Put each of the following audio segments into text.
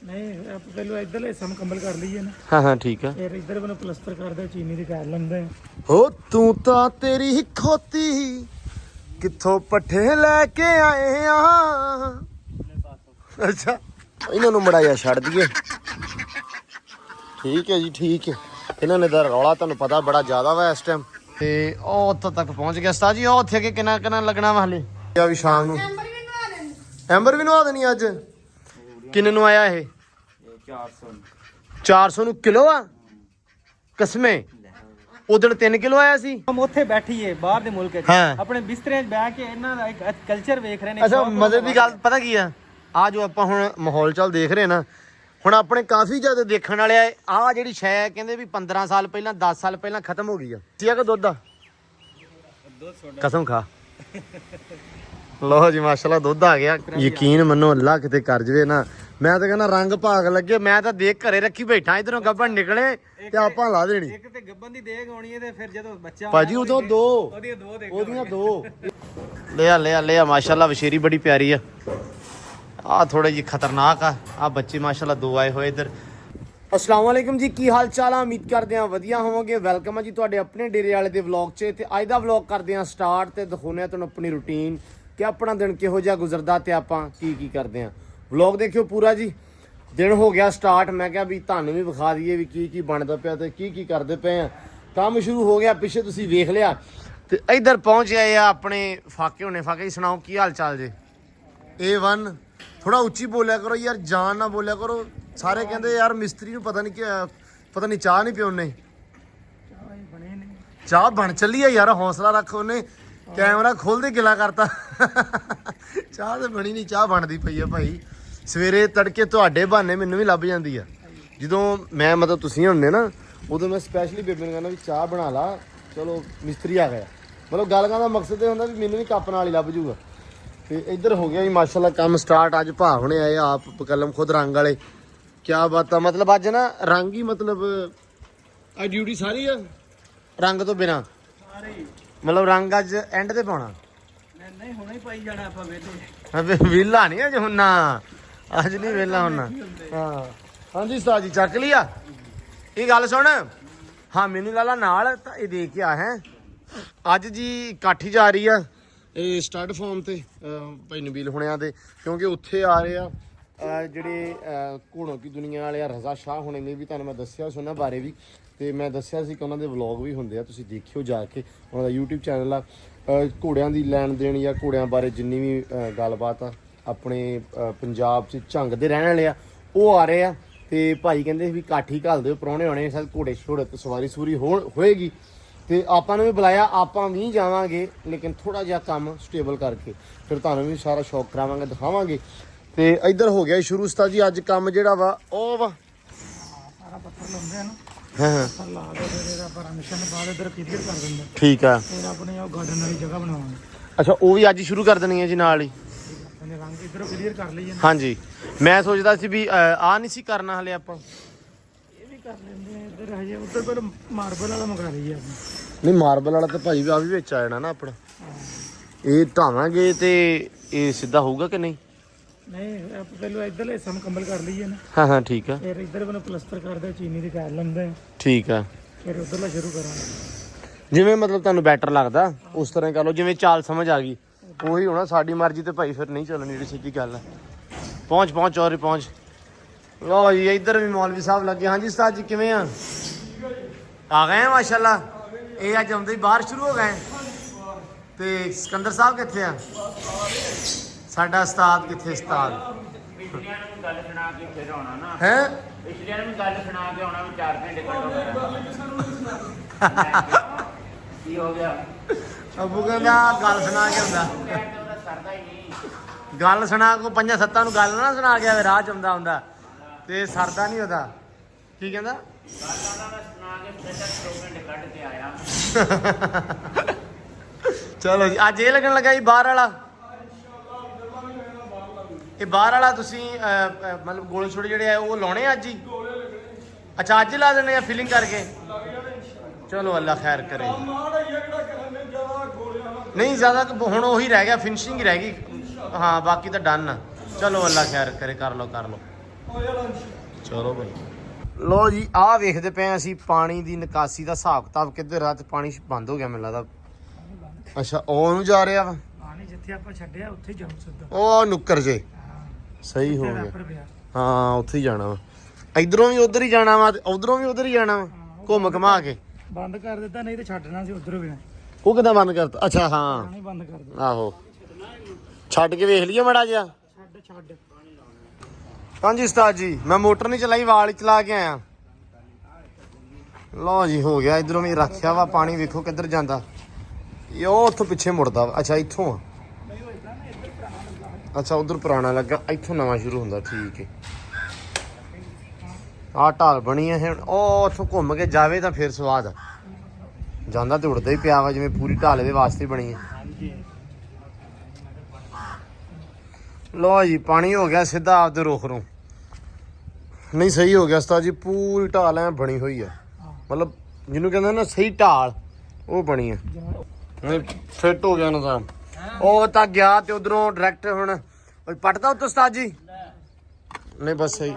नहीं आप पहले इधर हिस्सा मुकम्मल कर लीजिए ना। हाँ हाँ ठीक है। फिर इधर बनो प्लस्तर कर दे चीनी दी कर लेंदे। हो तू ता तेरी ही खोती कित्थों पट्ठे लेके आए आ। अच्छा इन्हों मड़ाया छड़ दिए। ठीक है जी ठीक है। इन्होंने दा रौला तुहानू पता बड़ा ज्यादा वा इस टाइम ते ओ उत्थों तक पहुंच गया उस्ताद जी। ओ उत्थे अगे किन्ना किन्ना लगना वा हले अभी शाम नू एंबर भी नवा देनी अज किन्ने नू आया ये 400 ਨੂੰ ਕਿਲੋ ਆ ਕਸਮੇ ਉਦਣ 3 ਕਿਲੋ ਆਇਆ ਸੀ। हम ਉੱਥੇ ਬੈਠੀਏ ਬਾਹਰ ਦੇ ਮੁਲਕ ਵਿੱਚ ਹਾਂ। ਆਪਣੇ ਬਿਸਤਰੇ 'ਚ ਬਹਿ ਕੇ ਇਹਨਾਂ ਦਾ ਇੱਕ ਕਲਚਰ ਵੇਖ ਰਹੇ ਨੇ। ਅੱਛਾ ਮਜ਼ੇ ਦੀ ਗੱਲ ਪਤਾ ਕੀ ਆ ਜੋ ਆਪਾਂ ਹੁਣ ਮਾਹੌਲ ਚੱਲ ਦੇਖ ਰਹੇ ਨਾ ਹੁਣ ਆਪਣੇ ਕਾਫੀ ਜ਼ਿਆਦਾ ਦੇਖਣ ਵਾਲੇ ਆ ਜਿਹੜੀ ਸ਼ੈ ਕਹਿੰਦੇ ਵੀ 15 ਸਾਲ ਪਹਿਲਾਂ 10 ਸਾਲ ਪਹਿਲਾਂ ਖਤਮ ਹੋ ਗਈ ਆ ਸੀਆ ਕਿ ਦੁੱਧ ਆ ਕਸਮ ਖਾ ਲੋ ਜੀ ਮਾਸ਼ਾਅੱਲਾ ਦੁੱਧ ਆ ਗਿਆ। ਯਕੀਨ ਮੰਨੋ ਅੱਲਾ ਕਿਤੇ ਕਰ ਜਵੇ ਨਾ ਮੈਂ ਤਾਂ ਕਹਿੰਦਾ ਰੰਗ ਭਾਗ ਲੱਗੇ। ਮੈਂ ਤਾਂ ਦੇਖ ਘਰੇ ਰੱਖੀ ਬੈਠਾ ਇਧਰੋਂ ਗੱਬਣ ਨਿਕਲੇ ਤੇ ਆਪਾਂ ਲਾ ਦੇਣੀ। ਇੱਕ ਤੇ ਗੱਬਨ ਦੀ ਦੇਗ ਆਉਣੀ ਹੈ ਤੇ ਫਿਰ ਜਦੋਂ ਬੱਚਾ ਭਾਜੀ ਉਦੋਂ ਦੋ ਉਹਦੀਆਂ ਦੋ ਲਿਆ ਮਾਸ਼ਾਅੱਲਾ ਵਸ਼ੇਰੀ ਬੜੀ ਪਿਆਰੀ ਆ ਥੋੜੇ ਜਿਹੀ ਖਤਰਨਾਕ ਆ ਬੱਚੇ ਮਾਸ਼ਾਅੱਲਾ ਦੋ ਆਏ ਹੋਏ ਇਧਰ। अस्सलाम वालेकुम जी की हाल चाल आ उम्मीद करते हैं वधिया होवोगे। वेलकम है जी तुहाडे अपने डेरे वाले दे व्लॉग च ते अज दा व्लॉग करते हैं स्टार्ट ते दिखाउने तुहानू अपनी रूटीन कि अपना दिन किहो जिहा गुजरदा ते आपां की करदे हैं। व्लॉग देखियो पूरा जी। दिन हो गया स्टार्ट मैं कहा भी तुहानू भी विखा दईए भी की बनदा पिया ते की करदे पे हैं। काम शुरू हो गया पिछे तुसीं वेख लिया ते इधर पहुंच आए आ अपने फाके होने। फाके जी सुनाओ की हाल चाल जे। A1 थोड़ा उच्ची बोलिया करो यार जान ना बोलिया करो। सारे कहते यार मिस्त्री नूं पता नहीं चाह नहीं पियोने चाह बन चली है यार हौसला रख उन्हें कैमरा खोल दे गिला करता चाह तो बनी नहीं चाह बनती पई है भाई। सवेरे तड़के तुहाडे बहाने मैनूं भी लभ जाती है जदों मैं मतलब तुसीं हुंदे ना उदों मैं स्पैशली बेबे नूं कहना भी चाह बना ला चलो मिस्त्री आ गया। मतलब गल कहण दा मकसद ये हुंदा भी मैनूं भी कप नाल ही लभ जूगा। तो इधर हो गया जी माशाल्लाह काम स्टार्ट। अज भा हुणे आए आप कलम खुद रंग वाले क्या बात है। मतलब अज ना रंग ही मतलब ड्यूटी सारी है रंग तो बिना मतलब रंग अज एंड ते पाउणा नहीं हुणे ही पाई जाना आपां वेले वेला नहीं अज हुन्ना अज नहीं वेला हुन्ना। हाँ जी उस्ताद जी चक लिया ये गल सुन। हाँ मैनू लाला नाल तां ये दे के आ है अज जी काठी जा रही है ये स्टड फॉर्म ते भाई नबील हुणियां दे क्योंकि उत्थे आ रहे आ ਜਿਹੜੇ ਘੋੜੋਂ की ਦੁਨੀਆ ਵਾਲੇ ਰਜ਼ਾ ਸ਼ਾਹ ਹੁਣੇ ਨੇ ਵੀ ਤੁਹਾਨੂੰ ਮੈਂ ਦੱਸਿਆ ਸੀ ਉਹਨਾਂ ਬਾਰੇ ਵੀ ਤੇ ਮੈਂ ਦੱਸਿਆ ਸੀ ਕਿ ਉਹਨਾਂ ਦੇ ਵਲੌਗ ਵੀ ਹੁੰਦੇ ਆ ਤੁਸੀਂ ਦੇਖਿਓ ਜਾ ਕੇ ਉਹਨਾਂ ਦਾ YouTube ਚੈਨਲ ਆ। ਘੋੜਿਆਂ ਦੀ ਲੈਣ ਦੇਣ ਜਾਂ ਘੋੜਿਆਂ ਬਾਰੇ ਜਿੰਨੀ ਵੀ ਗੱਲਬਾਤ ਆ ਆਪਣੇ ਪੰਜਾਬ 'ਚ ਝੰਗ ਦੇ ਰਹਿਣ ਵਾਲੇ ਆ ਉਹ ਆ ਰਹੇ ਆ ਤੇ ਭਾਈ ਕਹਿੰਦੇ ਵੀ ਕਾਠੀ ਘੱਲ ਦਿਓ ਪ੍ਰਾਹੁਣੇ ਆਉਣੇ ਸਭ ਘੋੜੇ ਛੋੜੇ ਤੇ ਸਵਾਰੀ ਸੂਰੀ ਹੋਏਗੀ ਤੇ ਆਪਾਂ ਨੂੰ ਵੀ ਬੁਲਾਇਆ ਆਪਾਂ ਵੀ ਜਾਵਾਂਗੇ ਲੇਕਿਨ ਥੋੜਾ ਜਿਹਾ ਕੰਮ ਸਟੇਬਲ ਕਰਕੇ ਫਿਰ ਤੁਹਾਨੂੰ ਵੀ ਸਾਰਾ ਸ਼ੌਕ ਕਰਾਵਾਂਗੇ ਦਿਖਾਵਾਂਗੇ। ਤੇ ਇੱਧਰ ਹੋ ਗਿਆ ਸ਼ੁਰੂ ਉਸਤਾਦ ਜੀ ਅੱਜ ਕੰਮ ਜਿਹੜਾ ਵਾ ਉਹ ਵਾ ਸਾਰਾ ਪੱਥਰ ਲਾਉਂਦੇ ਆ ਨਾ। ਹਾਂ ਪੱਥਰ ਲਾ ਕੇ ਫਿਰ ਇਹਦਾ ਪਰਮਿਸ਼ਨ ਬਾਅਦ ਇਧਰ ਕਲੀਅਰ ਕਰ ਦਿੰਦੇ। ਠੀਕ ਆ ਫਿਰ ਆਪਣੇ ਉਹ ਗਾਰਡਨ ਵਾਲੀ ਜਗ੍ਹਾ ਬਣਾਵਾਂਗੇ। ਅੱਛਾ ਉਹ ਵੀ ਅੱਜ ਹੀ ਸ਼ੁਰੂ ਕਰ ਦੇਣੀ ਹੈ ਜੀ ਨਾਲ ਹੀ ਇਹਨੇ ਰੰਗ ਇਧਰੋਂ ਕਲੀਅਰ ਕਰ ਲਈਏ। ਹਾਂਜੀ ਮੈਂ ਸੋਚਦਾ ਸੀ ਵੀ ਆ ਨਹੀਂ ਸੀ ਕਰਨਾ ਹਲੇ ਆਪਾਂ ਇਹ ਵੀ ਕਰ ਲੈਂਦੇ ਆ ਇਧਰ ਹਜੇ ਉੱਧਰ ਪਰ ਮਾਰਬਲ ਵਾਲਾ ਮੰਗਾ ਲਈਏ ਆਪਾਂ। ਨਹੀਂ ਮਾਰਬਲ ਵਾਲਾ ਤਾਂ ਭਾਈ ਆ ਵੀ ਵਿੱਚ ਆ ਜਾਣਾ ਨਾ ਆਪਣਾ ਇਹ ਢਾਵਾਂਗੇ ਤੇ ਇਹ ਸਿੱਧਾ ਹੋਊਗਾ ਕਿ ਨਹੀਂ। नहीं आप पहले इधर हिस्सा मुकम्मल कर लीजिए ना। हाँ हाँ ठीक है। फिर इधर बनो प्लस्तर कर दे चीनी दी कर लेंदे। ठीक है फिर उधरला शुरू करांगे जिवें मतलब तुहानू बैटर लगदा उस तरह कर लो जिवें चाल समझ आ गई ਉਹੀ ਹੋਣਾ ਸਾਡੀ ਮਰਜ਼ੀ ਤੇ ਭਾਈ ਫਿਰ ਨਹੀਂ ਚੱਲਣੀ ਜਿਹੜੀ ਸਿੱਧੀ ਗੱਲ ਹੈ। ਪਹੁੰਚ ਚੌਰੇ ਪਹੁੰਚ ਲਓ ਜੀ ਇੱਧਰ ਵੀ ਮੌਲਵੀ ਸਾਹਿਬ ਲੱਗੇ। ਹਾਂਜੀ ਉਸਤਾਦ ਜੀ ਕਿਵੇਂ ਆ ਗਏ ਮਾਸ਼ਾਅੱਲਾ। ਇਹ ਅੱਜ ਆਉਂਦੇ ਹੀ ਬਾਹਰ ਸ਼ੁਰੂ ਹੋ ਗਏ ਤੇ ਸਿਕੰਦਰ ਸਾਹਿਬ ਕਿੱਥੇ ਆ ਸਾਡਾ ਉਸਤਾਦ ਕਿੱਥੇ ਉਸਤਾਦ ਪਿਛਲੀਆਂ ਨੂੰ ਗੱਲ ਸੁਣਾ ਕੇ ਫਿਰ ਆਉਣਾ ਨਾ ਹੈ ਪਿਛਲੀਆਂ ਨੂੰ ਗੱਲ ਸੁਣਾ ਕੇ ਆਉਣਾ ਵੀ 4 ਘੰਟੇ ਕੱਢੋ ਕੀ ਹੋ ਗਿਆ ਅੱਬੂ ਕਹਿੰਦਾ ਗੱਲ ਸੁਣਾ ਕੇ ਹੁੰਦਾ ਉਹਦਾ ਸਰਦਾ ਹੀ ਨਹੀਂ ਗੱਲ ਸੁਣਾ ਕੋ 5-7 ਨੂੰ ਗੱਲ ਨਾ ਸੁਣਾ ਗਿਆ ਰਾਹ ਚ ਹੁੰਦਾ ਤੇ ਸਰਦਾ ਨਹੀਂ ਉਹਦਾ ਕੀ ਕਹਿੰਦਾ ਗੱਲ ਉਹਨਾਂ ਨੇ ਸੁਣਾ ਕੇ ਫਿਰ 2 ਘੰਟੇ ਕੱਢ ਕੇ ਆਇਆ। ਚਲੋ ਜੀ ਅੱਜ ਇਹ ਲੱਗਣ ਲੱਗਾ ਜੀ ਬਾਹਰ ਵਾਲਾ ਇਹ ਬਾਹਰ ਵਾਲਾ ਤੁਸੀਂ ਮਤਲਬ ਗੋਲੇ ਛੋੜੇ ਜਿਹੜੇ ਆ ਉਹ ਲਾਉਣੇ ਅੱਜ ਹੀ। ਅੱਛਾ ਅੱਜ ਲਾ ਦੇਣੇ ਆ ਫਿਲਿੰਗ ਕਰਕੇ ਚਲੋ ਅੱਲਾ ਖੈਰ ਕਰੇ। ਨਹੀਂ ਜ਼ਿਆਦਾ ਹੁਣ ਉਹੀ ਰਹਿ ਗਿਆ ਫਿਨਿਸ਼ਿੰਗ ਹੀ ਰਹਿ ਗਈ। ਹਾਂ ਬਾਕੀ ਤਾਂ ਡਨ ਆ। ਚਲੋ ਅੱਲਾ ਖੈਰ ਕਰੇ ਕਰ ਲਓ ਚਲੋ ਭਾਈ ਲੋ ਜੀ ਆਹ ਵੇਖਦੇ ਪਏ ਅਸੀਂ ਪਾਣੀ ਦੀ ਨਿਕਾਸੀ ਦਾ ਹਿਸਾਬ ਕਿਤਾਬ ਕਿੱਧਰ ਆ ਤੇ ਪਾਣੀ ਬੰਦ ਹੋ ਗਿਆ ਮੈਨੂੰ ਲੱਗਦਾ। ਅੱਛਾ ਉਹ ਨੂੰ ਜਾ ਰਿਹਾ ਵਾ ਪਾਣੀ ਜਿੱਥੇ ਆਪਾਂ ਛੱਡਿਆ ਉੱਥੇ ਜਾਊ ਸਿੱਧਾ। ਉਹ ਨੁੱਕਰ ਜੇ ਹਾਂ, ਸਹੀ ਹੋ ਉੱਥੇ ਗਿਆ। ਰੈਪਰ ਪਿਆ। ਹਾਂ ਉੱਥੇ ਹੀ ਜਾਣਾ ਵਾ ਇਧਰੋਂ ਵੀ ਉਧਰ ਹੀ ਜਾਣਾ ਵਾ ਤੇ ਉਧਰੋਂ ਵੀ ਉਧਰ ਹੀ ਜਾਣਾ ਵਾ ਘੁੰਮ ਘਮਾ ਕੇ। ਬੰਦ ਕਰ ਦਿੱਤਾ ਨਹੀਂ ਤੇ ਛੱਡਣਾ ਸੀ ਉਧਰੋਂ ਵੀ ਉਹ ਕਿੱਦਾਂ ਬੰਦ ਕਰਤਾ? ਅੱਛਾ ਹਾਂ ਪਾਣੀ ਬੰਦ ਕਰ ਦਿੱਤਾ। ਆਹੋ ਛੱਡ ਕੇ ਵੇਖ ਲਈਏ ਮੜਾ ਜਿਹਾ। ਛੱਡ ਹਾਂਜੀ ਉਸਤਾਦ ਜੀ ਮੈਂ ਮੋਟਰ ਨਹੀਂ ਚਲਾਈ ਵਾਲ ਹੀ ਚਲਾ ਕੇ ਆਇਆ। ਲਓ ਜੀ ਹੋ ਗਿਆ ਇਧਰੋਂ ਵੀ ਰੱਖਿਆ ਵਾ ਪਾਣੀ ਵੇਖੋ ਕਿੱਧਰ ਜਾਂਦਾ ਇਹ ਉਹ ਉੱਥੋਂ ਪਿੱਛੇ ਮੁੜਦਾ ਵਾ। ਅੱਛਾ ਇੱਥੋਂ ਆ ਅੱਛਾ ਉਧਰ ਪੁਰਾਣਾ ਲੱਗਾ ਇੱਥੋਂ ਨਵਾਂ ਸ਼ੁਰੂ ਹੁੰਦਾ ਠੀਕ ਹੈ। ਆਹ ਢਾਲ ਬਣੀ ਹੈ ਹੁਣ ਉਹ ਉੱਥੋਂ ਘੁੰਮ ਕੇ ਜਾਵੇ ਤਾਂ ਫਿਰ ਸਵਾਦ ਆ ਜਾਂਦਾ ਤੇ ਉੜਦਾ ਹੀ ਪਿਆ ਵਾ ਜਿਵੇਂ ਪੂਰੀ ਢਾਲ ਦੇ ਵਾਸਤੇ ਬਣੀ ਹੈ। ਲੋ ਜੀ ਪਾਣੀ ਹੋ ਗਿਆ ਸਿੱਧਾ ਆਪਦੇ ਰੁੱਖ ਨੂੰ ਨਹੀਂ ਸਹੀ ਹੋ ਗਿਆ ਉਸਤਾਦ ਜੀ ਪੂਰੀ ਢਾਲ ਐ ਬਣੀ ਹੋਈ ਆ ਮਤਲਬ ਜਿਹਨੂੰ ਕਹਿੰਦੇ ਨਾ ਸਹੀ ਢਾਲ ਉਹ ਬਣੀ ਆ ਨਹੀਂ ਫਿੱਟ ਹੋ ਗਿਆ ਨਿਜ਼ਾਮ। ਉਹ ਤਾਂ ਗਿਆ ਤੇ ਉਧਰੋਂ ਡਾਇਰੈਕਟ ਹੁਣ ਪੱਟਦਾ ਉੱਤੇ ਉਸਤਾਦ ਜੀ ਨਹੀਂ ਬਸ ਸਹੀ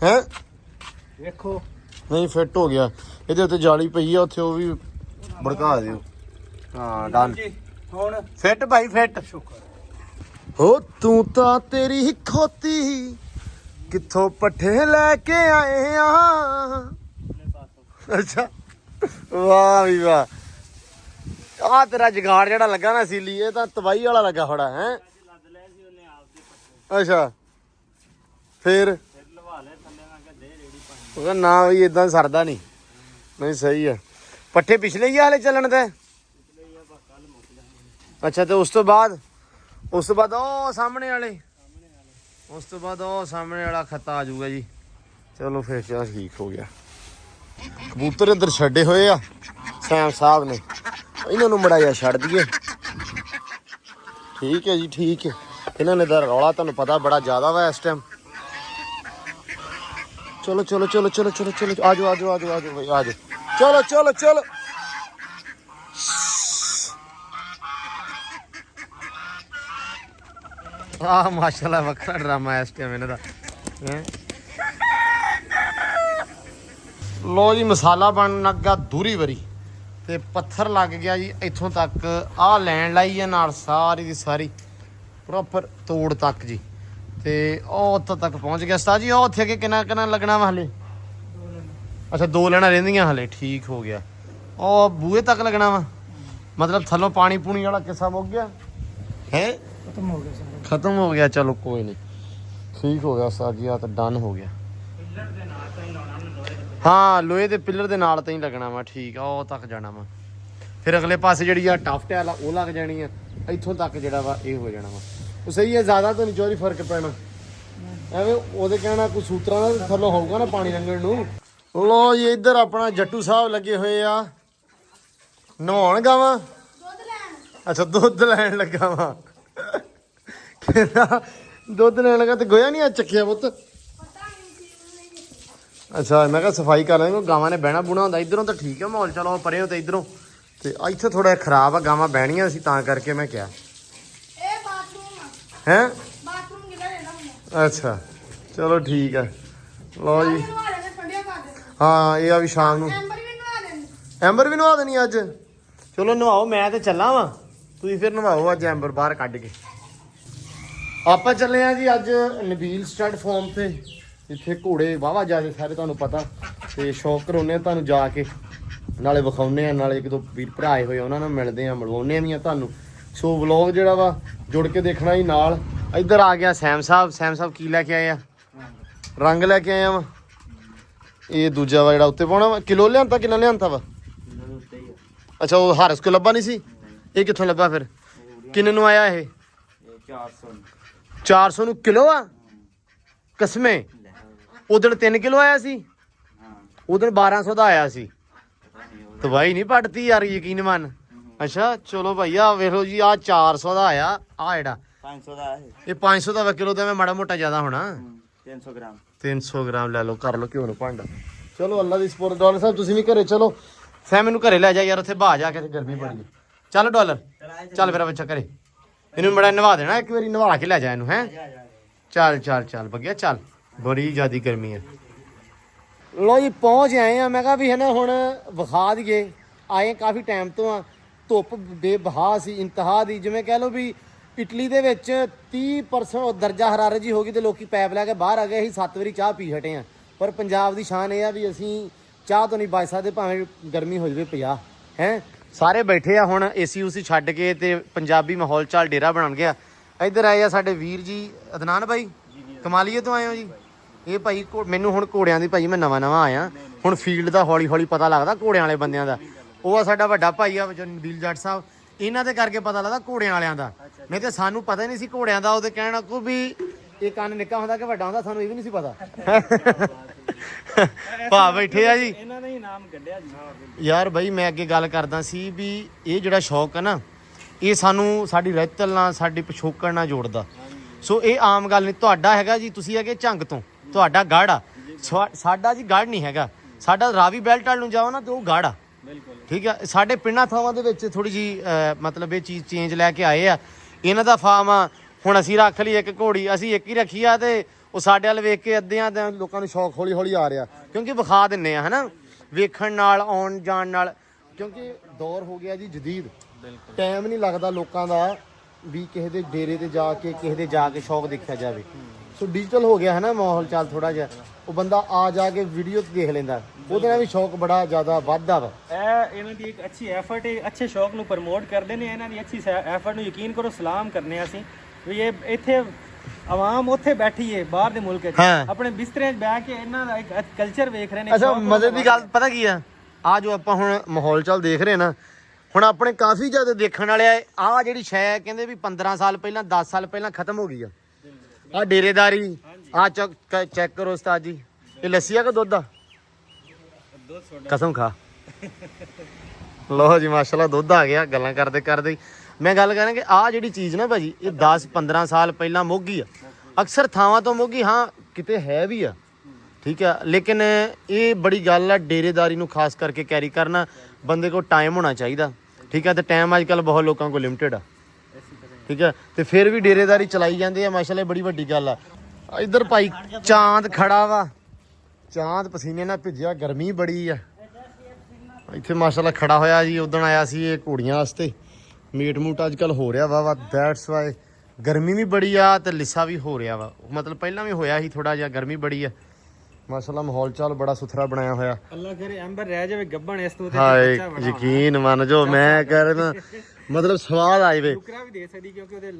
ਹੈ ਵੇਖੋ ਨਹੀਂ ਫਿੱਟ ਹੋ ਗਿਆ ਇਹਦੇ ਉੱਤੇ ਜਾਲੀ ਪਈ ਆ ਉੱਥੇ ਉਹ ਵੀ ਭੜਕਾ ਦਿਓ। ਹਾਂ ਡਨ ਹੁਣ ਫਿੱਟ ਭਾਈ ਫਿੱਟ ਹੋ ਤੂੰ ਤਾਂ ਤੇਰੀ ਖੋਤੀ ਕਿੱਥੋਂ ਪੱਠੇ ਲੈ ਕੇ ਆਏ ਆ। ਅੱਛਾ ਵਾਹ ਵੀ ਵਾਹ ਆ ਤੇਰਾ ਜਗਾੜ ਜਿਹੜਾ ਲੱਗਾ ਨਾ ਸੀਲੀ ਇਹ ਤਾਂ ਤਬਾਈ ਵਾਲਾ ਲੱਗਾ ਥੋੜਾ ਹੈ। ਅੱਛਾ ਫੇਰ ਉਹ ਨਾ ਵੀ ਇਦਾਂ ਸਰਦਾ ਨਹੀਂ ਨਹੀਂ ਸਹੀ ਆ ਪੱਠੇ ਪਿਛਲੇ ਹੀ ਹਾਲੇ ਚੱਲਣ ਤੇ। ਅੱਛਾ ਤੇ ਉਸ ਤੋਂ ਬਾਅਦ ਉਹ ਸਾਹਮਣੇ ਵਾਲੇ ਉਸ ਤੋਂ ਬਾਅਦ ਉਹ ਸਾਹਮਣੇ ਵਾਲਾ ਖੱਤਾ ਆ ਜਾਊਗਾ ਜੀ। ਚਲੋ ਫਿਰ ਚਾ ਠੀਕ ਹੋ ਗਿਆ। ਕਬੂਤਰ ਇੱਧਰ ਛੱਡੇ ਹੋਏ ਆ ਸੈਮ ਸਾਹਿਬ ਨੇ ਇਹਨਾਂ ਨੂੰ ਮੜਾ ਜਿਹਾ ਛੱਡ ਦਈਏ। ਠੀਕ ਹੈ ਜੀ ਠੀਕ ਹੈ ਇਹਨਾਂ ਨੇ ਤਾਂ ਰੌਲਾ ਤੁਹਾਨੂੰ ਪਤਾ ਬੜਾ ਜ਼ਿਆਦਾ ਵਾ ਇਸ ਟਾਈਮ। ਚਲੋ ਚਲੋ ਚਲੋ ਚਲੋ ਚਲੋ ਚਲੋ ਆਜੋ ਆਜੋ ਆਜੋ ਆਜੋ ਭਾਈ ਆਜੋ ਚਲੋ ਚਲੋ ਚਲੋ ਆਹ ਮਾਸ਼ਾਅੱਲਾ ਵੱਖਰਾ ਡਰਾਮਾ ਇਸ ਟਾਈਮ ਇਹਨਾਂ ਦਾ ਹੈ। ਲੋ ਜੀ ਮਸਾਲਾ ਬਣਨ ਲੱਗਾ ਦੂਰੀ ਵਰੀ ਤੇ ਪੱਥਰ ਲੱਗ ਗਿਆ ਜੀ ਇੱਥੋਂ ਤੱਕ ਆਹ ਲੈਣ ਲਾਈ ਹੈ ਨਾਲ ਸਾਰੀ ਦੀ ਸਾਰੀ ਪ੍ਰੋਪਰ ਤੋੜ ਤੱਕ ਜੀ ਤੇ ਉਹ ਉੱਥੋਂ ਤੱਕ ਪਹੁੰਚ ਗਿਆ ਉਸਤਾਦ ਜੀ। ਉਹ ਉੱਥੇ ਅੱਗੇ ਕਿੰਨਾ ਲੱਗਣਾ ਵਾ ਹਲੇ? ਅੱਛਾ 2 ਲੈਣਾ ਰਹਿੰਦੀਆਂ ਹਲੇ ਠੀਕ ਹੋ ਗਿਆ। ਉਹ ਬੂਹੇ ਤੱਕ ਲੱਗਣਾ ਵਾ ਮਤਲਬ ਥੱਲੋਂ ਪਾਣੀ ਪੂਣੀ ਵਾਲਾ ਕਿੱਸਾ ਮੁੱਕ ਗਿਆ ਹੈ ਖਤਮ ਹੋ ਗਿਆ ਸਾਰਾ ਖਤਮ ਹੋ ਗਿਆ। ਚਲੋ ਕੋਈ ਨਹੀਂ ਠੀਕ ਹੋ ਗਿਆ ਉਸਤਾਦ ਜੀ ਆ ਤਾਂ ਡਨ ਹੋ ਗਿਆ। ਹਾਂ ਲੋਹੇ ਦੇ ਪਿੱਲਰ ਦੇ ਨਾਲ ਤਾਂ ਹੀ ਲੱਗਣਾ ਵਾ ਠੀਕ ਆ ਉਹ ਤੱਕ ਜਾਣਾ ਵਾ ਫਿਰ ਅਗਲੇ ਪਾਸੇ ਜਿਹੜੀ ਆ ਟਫ ਟੈਲ ਆ ਉਹ ਲੱਗ ਜਾਣੀ ਆ ਇੱਥੋਂ ਤੱਕ ਜਿਹੜਾ ਵਾ ਇਹ ਹੋ ਜਾਣਾ ਵਾ ਉਹ ਸਹੀ ਹੈ ਜ਼ਿਆਦਾ ਤਾਂ ਨਹੀਂ ਚੋਰੀ ਫਰਕ ਪੈਣਾ ਐਵੇਂ ਉਹਦੇ ਕਹਿਣਾ ਕੋਈ ਸੂਤਰਾਂ ਦਾ ਥੱਲੋਂ ਹੋਊਗਾ ਨਾ ਪਾਣੀ ਲੰਘਣ ਨੂੰ। ਲੋ ਜੀ ਇੱਧਰ ਆਪਣਾ ਜੱਟੂ ਸਾਹਿਬ ਲੱਗੇ ਹੋਏ ਆ ਨਹਾਉਣ ਗਾਵਾਂ ਅੱਛਾ ਦੁੱਧ ਲੈਣ ਲੱਗਾ ਵਾ ਕਹਿੰਦਾ ਦੁੱਧ ਲੈਣ ਲੱਗਾ ਤੇ ਗੋਇਆ ਨਹੀਂ ਆ ਚੱਕਿਆ ਪੁੱਤ। ਅੱਛਾ ਮੈਂ ਕਿਹਾ ਸਫਾਈ ਕਰ ਲੈਂਗੇ ਗਾਵਾਂ ਨੇ ਬਹਿਣਾ ਬੁਣਾ ਹੁੰਦਾ ਇਧਰੋਂ ਤਾਂ ਠੀਕ ਹੈ ਮਾਹੌਲ ਚਲੋ ਪਰੇ ਹੋ ਤੇ ਇਧਰੋਂ ਤੇ ਇੱਥੇ ਥੋੜਾ ਖਰਾਬ ਆ ਗਾਵਾਂ ਬਹਿਣੀਆਂ ਸੀ ਤਾਂ ਕਰਕੇ ਮੈਂ ਕਿਹਾ ਇਹ ਬਾਥਰੂਮ ਹੈ ਬਾਥਰੂਮ ਕਿਹੜਾ ਲੈਣਾ ਹੁੰਦਾ ਅੱਛਾ ਚਲੋ ਠੀਕ ਆ ਲਓ ਜੀ ਨਵਾ ਲੈਣੇ ਠੰਡਿਆ ਕਰ ਦੇ ਹਾਂ ਇਹ ਆ ਵੀ ਸ਼ਾਮ ਨੂੰ ਐਂਬਰ ਵੀ ਨਵਾ ਦੇਣ ਐਂਬਰ ਵੀ ਨਵਾ ਦੇਣੀ ਅੱਜ ਚਲੋ ਨਵਾਓ ਮੈਂ ਤੇ ਚੱਲਾਂ ਵਾਂ ਤੁਸੀਂ ਫਿਰ ਨਵਾਓ ਅੱਜ ਐਂਬਰ ਬਾਹਰ ਕੱਢ ਕੇ। ਆਪਾਂ ਚੱਲੇ ਆ ਜੀ ਅੱਜ ਨਬੀਲ ਸਟੱਡ ਫਾਰਮ ਤੇ ਜਿੱਥੇ ਘੋੜੇ ਵਾਹਵਾ ਜਾਂਦੇ ਸਾਰੇ ਤੁਹਾਨੂੰ ਪਤਾ ਤੇ ਸ਼ੌਕ ਕਰਾਉਂਦੇ ਆ ਤੁਹਾਨੂੰ ਜਾ ਕੇ ਨਾਲੇ ਵਿਖਾਉਂਦੇ ਆ ਨਾਲੇ ਇੱਕ ਦੋ ਵੀਰ ਭਰਾ ਆਏ ਹੋਏ ਉਹਨਾਂ ਨਾਲ ਮਿਲਦੇ ਆ ਮਿਲਵਾਉਂਦੇ ਵੀ ਆ ਤੁਹਾਨੂੰ। ਸੋ ਵਲੌਗ ਜਿਹੜਾ ਵਾ ਜੁੜ ਕੇ ਦੇਖਣਾ ਹੀ ਨਾਲ। ਇੱਧਰ ਆ ਗਿਆ ਸੈਮ ਸਾਹਿਬ ਕੀ ਲੈ ਕੇ ਆਏ ਆ? ਰੰਗ ਲੈ ਕੇ ਆਇਆ ਵਾ ਇਹ ਦੂਜਾ ਵਾ ਜਿਹੜਾ ਉੱਤੇ ਪਾਉਣਾ ਵਾ ਕਿਲੋ ਲਿਆਂਤਾ ਕਿੰਨਾ ਲਿਆਂਤਾ ਵਾ? ਅੱਛਾ ਉਹ ਹਾਰਸ ਕੋ ਲੱਭਾ ਨਹੀਂ ਸੀ ਇਹ ਕਿੱਥੋਂ ਲੱਭਾ ਫਿਰ ਕਿੰਨੇ ਨੂੰ ਆਇਆ ਇਹ? 400 ਨੂੰ ਕਿਲੋ ਆ ਕਸਮੇ ਉਦੋਂ 3 ਕਿਲੋ ਆਇਆ ਸੀ ਉਦੋਂ 1200 ਦਾ ਆਇਆ ਸੀ ਦਵਾਈ ਨਹੀਂ ਪੜਤੀ ਯਾਰ ਯਕੀਨ ਮੰਨ। ਅੱਛਾ ਚਲੋ ਭਾਈ ਆ ਵੇਖ ਲਓ ਜੀ ਆ 400 ਦਾ ਆਇਆ ਆ ਜਿਹੜਾ 500 ਦਾ ਹੈ ਇਹ 500 ਦਾ ਵਾ ਕਿਲੋ ਤਾਂ ਮੈਂ ਮਾੜਾ ਮੋਟਾ ਜ਼ਿਆਦਾ ਹੋਣਾ 300 ਗ੍ਰਾਮ 300 ਗ੍ਰਾਮ ਲੈ ਲਓ ਕਰ ਲਓ ਘਿਓ ਨੂੰ ਭਾਂਡਾ। ਚਲੋ ਅੱਲਾ ਦੀ ਸਪੋਰਟ ਡਾਲਰ ਸਾਹਿਬ ਤੁਸੀਂ ਵੀ ਘਰੇ ਚਲੋ ਸੈਮ ਮੈਨੂੰ ਘਰੇ ਲੈ ਜਾ ਯਾਰ ਉੱਥੇ ਬਾਹ ਜਾ ਕੇ ਤੇ ਗਰਮੀ ਬੜੀ ਹੈ। ਚੱਲ ਡਾਲਰ ਚੱਲ ਮੇਰਾ ਬੱਚਾ ਘਰੇ ਇਹਨੂੰ ਬੜਾ ਨਵਾ ਦੇਣਾ ਇੱਕ ਵਾਰੀ ਨਵਾ ਕੇ ਲੈ ਜਾ ਇਹਨੂੰ ਹੈ ਚੱਲ ਬੱਗਿਆ ਚੱਲ ਬੜੀ ਜ਼ਿਆਦੀ ਗਰਮੀ ਹੈ। ਲੋ ਜੀ ਪਹੁੰਚ ਆਏ ਆ। ਮੈਂ ਕਿਹਾ ਵੀ ਹੈ ਨਾ ਹੁਣ ਵਿਖਾ ਦਈਏ, ਆਏ ਕਾਫੀ ਟਾਈਮ ਤੋਂ ਆ। ਧੁੱਪ ਬੇਬਹਾ ਸੀ, ਇੰਤਹਾ ਦੀ। ਜਿਵੇਂ ਕਹਿ ਲਓ ਵੀ ਇਟਲੀ ਦੇ ਵਿੱਚ 30% ਦਰਜਾ ਹਰਾਰਤ ਜੀ ਹੋ ਗਈ ਤੇ ਲੋਕੀ ਪੈਪ ਲੈ ਕੇ ਬਾਹਰ ਆ ਗਏ। ਅਸੀਂ 7 ਵਾਰੀ ਚਾਹ ਪੀ ਹਟੇ ਆ। ਪਰ ਪੰਜਾਬ ਦੀ ਸ਼ਾਨ ਇਹ ਆ ਵੀ ਅਸੀਂ ਚਾਹ ਤੋਂ ਨਹੀਂ ਬਚ ਸਕਦੇ, ਭਾਵੇਂ ਗਰਮੀ ਹੋ ਜਾਵੇ 50 ਹੈ। ਸਾਰੇ ਬੈਠੇ ਆ ਹੁਣ ਏਸੀ ਉਸੀ ਛੱਡ ਕੇ ਤੇ ਪੰਜਾਬੀ ਮਾਹੌਲ ਚਾਲ ਡੇਰਾ ਬਣ ਗਿਆ। ਇੱਧਰ ਆਏ ਆ ਸਾਡੇ ਵੀਰ ਜੀ ਅਦਨਾਨ ਭਾਈ, ਕਮਾਲੀਏ ਤੋਂ ਆਏ ਹੋ ਜੀ। ਇਹ ਭਾਈ ਮੈਨੂੰ ਹੁਣ ਘੋੜਿਆਂ ਦੀ ਭਾਈ ਮੈਂ ਨਵਾਂ ਆਇਆ, ਹੁਣ ਫੀਲਡ ਦਾ ਹੌਲੀ ਹੌਲੀ ਪਤਾ ਲੱਗਦਾ ਘੋੜਿਆਂ ਵਾਲੇ ਬੰਦਿਆਂ ਦਾ। ਉਹ ਆ ਸਾਡਾ ਵੱਡਾ ਭਾਈ ਆ ਨਬੀਲ ਜੱਟ ਸਾਹਿਬ, ਇਹਨਾਂ ਦੇ ਕਰਕੇ ਪਤਾ ਲੱਗਦਾ ਘੋੜਿਆਂ ਵਾਲਿਆਂ ਦਾ। ਨਹੀਂ ਤੇ ਸਾਨੂੰ ਪਤਾ ਹੀ ਨਹੀਂ ਸੀ ਘੋੜਿਆਂ ਦਾ। ਉਹਦੇ ਕਹਿਣਾ ਕੋ ਵੀ ਇਹ ਕੰਨ ਨਿੱਕਾ ਹੁੰਦਾ ਕਿ ਵੱਡਾ ਹੁੰਦਾ, ਸਾਨੂੰ ਇਹ ਵੀ ਨਹੀਂ ਸੀ ਪਤਾ। ਭਾ ਬੈਠੇ ਆ ਜੀ, ਇਹਨਾਂ ਨੇ ਹੀ ਨਾਮ ਕੱਢਿਆ ਜੀ। ਯਾਰ ਬਾਈ ਮੈਂ ਅੱਗੇ ਗੱਲ ਕਰਦਾ ਸੀ ਵੀ ਇਹ ਜਿਹੜਾ ਸ਼ੌਕ ਹੈ ਨਾ, ਇਹ ਸਾਨੂੰ ਸਾਡੀ ਰਹਿਤਲ ਨਾਲ, ਸਾਡੀ ਪਿਛੋਕੜ ਨਾਲ ਜੋੜਦਾ। ਸੋ ਇਹ ਆਮ ਗੱਲ ਨਹੀਂ। ਤੁਹਾਡਾ ਹੈਗਾ ਜੀ, ਤੁਸੀਂ ਹੈਗੇ ਝੰਗ ਤੋਂ, ਤੁਹਾਡਾ ਗੜ੍ਹ ਆ। ਸਾਡਾ ਜੀ ਗੜ੍ਹ ਨਹੀਂ ਹੈਗਾ, ਸਾਡਾ ਰਾਵੀ ਬੈਲਟ ਵਾਲ ਨੂੰ ਜਾਓ ਨਾ ਤੇ ਉਹ ਗੜ੍ਹ ਆ। ਠੀਕ ਆ। ਸਾਡੇ ਪਿੰਡਾਂ ਥਾਵਾਂ ਦੇ ਵਿੱਚ ਥੋੜੀ ਜੀ ਮਤਲਬ ਇਹ ਚੀਜ਼ ਚੇਂਜ ਲੈ ਕੇ ਆਏ ਆ। ਇਹਨਾਂ ਦਾ ਫਾਰਮ ਆ। ਹੁਣ ਅਸੀਂ ਰੱਖ ਲਈ ਇੱਕ ਘੋੜੀ, ਅਸੀਂ ਇੱਕ ਹੀ ਰੱਖੀ ਆ ਤੇ ਉਹ ਸਾਡੇ ਵੱਲ ਵੇਖ ਕੇ ਅੱਧਿਆਂ ਦੇ ਲੋਕਾਂ ਨੂੰ ਸ਼ੌਕ ਹੌਲੀ ਹੌਲੀ ਆ ਰਿਹਾ, ਕਿਉਂਕਿ ਵਿਖਾ ਦਿੰਨੇ ਆ ਹਨਾ, ਵੇਖਣ ਨਾਲ, ਆਉਣ ਜਾਣ ਨਾਲ। ਕਿਉਂਕਿ ਦੌਰ ਹੋ ਗਿਆ ਜੀ ਜਦੀਦ, ਟਾਈਮ ਨਹੀਂ ਲੱਗਦਾ ਲੋਕਾਂ ਦਾ ਵੀ ਕਿਸੇ ਦੇ ਡੇਰੇ ਤੇ ਜਾ ਕੇ, ਕਿਸੇ ਦੇ ਜਾ ਕੇ ਸ਼ੌਕ ਦੇਖਿਆ ਜਾਵੇ। ਸੋ ਡਿਜੀਟਲ ਹੋ ਗਿਆ ਹੈ ਨਾ ਮਾਹੌਲ ਚਾਲ ਥੋੜਾ ਜਿਹਾ, ਉਹ ਬੰਦਾ ਆ ਜਾ ਕੇ ਵੀਡੀਓ ਤੇ ਦੇਖ ਲੈਂਦਾ, ਉਹਦੇ ਨਾਲ ਵੀ ਸ਼ੌਕ ਬੜਾ ਜ਼ਿਆਦਾ ਵੱਧਦਾ ਵਾ। ਇਹ ਇਹਨਾਂ ਦੀ ਇੱਕ ਅੱਛੀ ਐਫਰਟ ਹੈ, ਅੱਛੇ ਸ਼ੌਕ ਨੂੰ ਪ੍ਰਮੋਟ ਕਰਦੇ ਨੇ। ਇਹਨਾਂ ਦੀ ਅੱਛੀ ਐਫਰਟ ਨੂੰ ਯਕੀਨ ਕਰੋ ਸਲਾਮ ਕਰਨੇ ਅਸੀਂ ਵੀ ਇਹ ਇੱਥੇ ਆਵਾਮ ਉੱਥੇ ਬੈਠੀ ਹੈ ਬਾਹਰ ਦੇ ਮੁਲਕ 'ਚ, ਆਪਣੇ ਬਿਸਤਰੇ 'ਚ ਬਹਿ ਕੇ ਇਹਨਾਂ ਦਾ ਇੱਕ ਕਲਚਰ ਵੇਖ ਰਹੇ ਨੇ। ਅੱਛਾ ਮਜ਼ੇ ਦੀ ਗੱਲ ਪਤਾ ਕੀ ਆ, ਆ ਜੋ ਆਪਾਂ ਹੁਣ ਮਾਹੌਲ ਚਾਲ ਦੇਖ ਰਹੇ ਨਾ, ਹੁਣ ਆਪਣੇ ਕਾਫੀ ਜ਼ਿਆਦਾ ਦੇਖਣ ਵਾਲੇ ਆ ਜਿਹੜੀ ਸ਼ੈ ਕਹਿੰਦੇ ਵੀ 15 ਸਾਲ ਪਹਿਲਾਂ, 10 ਸਾਲ ਪਹਿਲਾਂ ਖਤਮ ਹੋ ਗਈ ਆ। ਆ ਡੇਰੇਦਾਰੀ, ਆ ਚੈੱਕ ਕਰੋ ਉਸਤਾਦ ਜੀ, ਇਹ ਲੱਸੀ ਆ ਕਿ ਦੁੱਧ ਆ? ਕਸਮ ਖਾ। ਲੋ ਜੀ ਮਾਸ਼ਾਅੱਲਾ ਦੁੱਧ ਆ ਗਿਆ। ਗੱਲਾਂ ਕਰਦੇ ਕਰਦੇ ਮੈਂ ਗੱਲ ਕਰਾਂ ਕਿ ਆ ਜਿਹੜੀ ਚੀਜ਼ ਨਾ ਭਾਜੀ, ਇਹ 10-15 ਸਾਲ ਪਹਿਲਾਂ ਮੋਗੀ ਆ। ਅਕਸਰ ਥਾਵਾਂ ਤੋਂ ਮੋਗੀ, ਹਾਂ ਕਿਤੇ ਹੈ ਵੀ ਆ, ਠੀਕ ਆ। ਲੇਕਿਨ ਇਹ ਬੜੀ ਗੱਲ ਆ ਡੇਰੇਦਾਰੀ ਨੂੰ ਖਾਸ ਕਰਕੇ ਕੈਰੀ ਕਰਨਾ। ਬੰਦੇ ਕੋਲ ਟਾਈਮ ਹੋਣਾ ਚਾਹੀਦਾ, ਠੀਕ ਆ। ਤੇ ਟਾਈਮ ਅੱਜ ਕੱਲ੍ਹ ਬਹੁਤ ਲੋਕਾਂ ਕੋਲ ਲਿਮਟਿਡ ਆ, ਠੀਕ ਆ। ਤੇ ਫਿਰ ਵੀ ਡੇਰੇਦਾਰੀ ਚਲਾਈ ਜਾਂਦੇ ਆ ਮਾਸ਼ਾਅੱਲਾ, ਬੜੀ ਵੱਡੀ ਗੱਲ ਆ। ਇੱਧਰ ਭਾਈ ਚਾਂਦ ਖੜਾ ਵਾ, ਚਾਂਦ ਪਸੀਨੇ ਨਾਲ ਭਿੱਜਿਆ, ਗਰਮੀ ਬੜੀ ਆ ਇੱਥੇ ਮਾਸ਼ਾਅੱਲਾ ਖੜਾ ਹੋਇਆ ਜੀ। ਉਦਣ ਆਇਆ ਸੀ ਇਹ ਘੋੜੀਆਂ ਵਾਸਤੇ, ਮੀਟ ਮੂਟ ਅੱਜ ਕੱਲ੍ਹ ਹੋ ਰਿਹਾ ਵਾ ਦੈਟਸ ਵਾਈ। ਗਰਮੀ ਵੀ ਬੜੀ ਆ ਤੇ ਲਿੱਸਾ ਵੀ ਹੋ ਰਿਹਾ ਵਾ, ਮਤਲਬ ਪਹਿਲਾਂ ਵੀ ਹੋਇਆ ਸੀ ਥੋੜਾ ਜਿਹਾ, ਗਰਮੀ ਬੜੀ ਆ ਮਾਸ਼ਾਅੱਲਾ। ਮਾਹੌਲ ਚਾਲ ਬੜਾ ਸੁਥਰਾ ਬਣਾਇਆ ਹੋਇਆ। ਅੱਲਾ ਕਰੇ ਅੰਬਰ ਰਹਿ ਜਾਵੇ ਗੱਬਣ ਇਸ ਤੋਂ ਤੇ ਹਾਏ ਯਕੀਨ ਮੰਨ ਜੋ ਮੈਂ ਕਹਿ ਰਿਹਾ, ਮਤਲਬ ਸਵਾਦ ਆ ਜਾਵੇ। ਨੁਕਰਾ ਵੀ ਦੇ ਸਕਦੀ ਕਿਉਂਕਿ ਉਹਦੇ